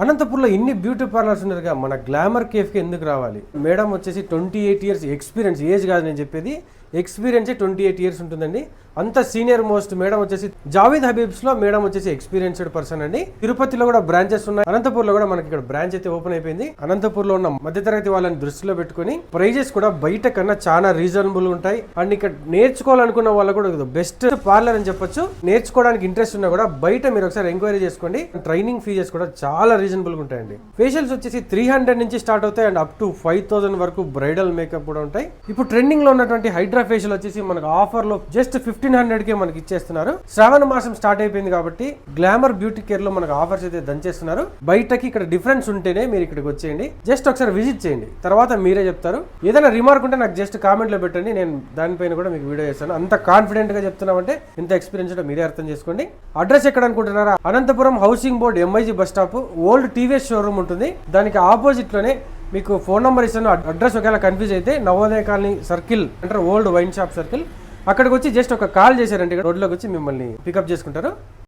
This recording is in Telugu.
అనంతపూర్లో ఇన్ని బ్యూటీ పార్లర్స్ ఉన్నారుగా, మన గ్లామర్ కేఫ్కి ఎందుకు రావాలి? మేడం వచ్చేసి 28 ఇయర్స్ ఎక్స్పీరియన్స్, ఏజ్ కాదు నేను చెప్పేది, ఎక్స్పీరియన్సే 28 ఇయర్స్ ఉంటుందండి. అంత సీనియర్ మోస్ట్ మేడం వచ్చేసి జావేద్ హబీబ్స్లో మేడం వచ్చేసి ఎక్స్పీరియన్స్డ్ పర్సన్ అండి. తిరుపతిలో కూడా బ్రాంచెస్ ఉన్నాయి, అనంతపూర్లో కూడా మనకి ఇక్కడ బ్రాంచ్ అయితే ఓపెన్ అయిపోయింది. అనంతపూర్లో ఉన్న మధ్యతరగతి వాళ్ళని దృష్టిలో పెట్టుకుని ప్రైజెస్ కూడా బయట కన్నా చాలా రీజనబుల్ ఉంటాయి. అండ్ ఇక్కడ నేర్చుకోవాలనుకున్న వాళ్ళు కూడా బెస్ట్ పార్లర్ అని చెప్పొచ్చు. నేర్చుకోవడానికి ఇంట్రెస్ట్ ఉన్నా కూడా బయట మీరు ఒకసారి ఎంక్వైరీ చేసుకోండి. ట్రైనింగ్ ఫీజెస్ కూడా చాలా రీజనబుల్ గా ఉంటాయండి. ఫేషియల్స్ వచ్చేసి 300 నుంచి స్టార్ట్ అవుతాయి అండ్ అప్ టు 5000 వరకు బ్రైడల్ మేకప్ కూడా ఉంటాయి. ఇప్పుడు ట్రెండింగ్ లో ఉన్నటువంటి హైడ్రా ఫేషియల్ వచ్చేసి మనకు ఆఫర్ లో జస్ట్ 1500 కే మనకి ఇచ్చేస్తున్నారు. శ్రావణ మాసం స్టార్ట్ అయిపోయింది కాబట్టి గ్లామర్ బ్యూటీ కేర్ లో మనకు ఆఫర్స్ అయితే దంచేస్తున్నారు. బయటకి ఇక్కడ డిఫరెన్స్ ఉంటేనే మీరు ఇక్కడికి వచ్చేయండి, జస్ట్ ఒకసారి విజిట్ చేయండి, తర్వాత మీరే చెప్తారు. ఏదైనా రిమార్క్ ఉంటే నాకు జస్ట్ కామెంట్ లో పెట్టండి, నేను దానిపైన కూడా మీకు వీడియో చేస్తాను. అంత కాన్ఫిడెంట్ గా చెప్తున్నామంటే ఇంత ఎక్స్పీరియన్స్ ఉంటే మీరే అర్థం చేసుకోండి. అడ్రస్ ఎక్కడ అనుకుంటున్నారా? Anantapuram housing board MIG bus stop old TVS showroom ఉంటుంది, దానికి ఆపోజిట్ లోనే మీకు ఫోన్ నెంబర్ ఇస్తాను. అడ్రస్ ఒకవేళ కన్ఫ్యూజ్ అయితే నవోదయ కాలనీ సర్కిల్ అంటే ఓల్డ్ వైన్ షాప్ సర్కిల్, అక్కడికి వచ్చి జస్ట్ ఒక కాల్ చేశారంటే రోడ్లోకి వచ్చి మిమ్మల్ని పికప్ చేసుకుంటారు.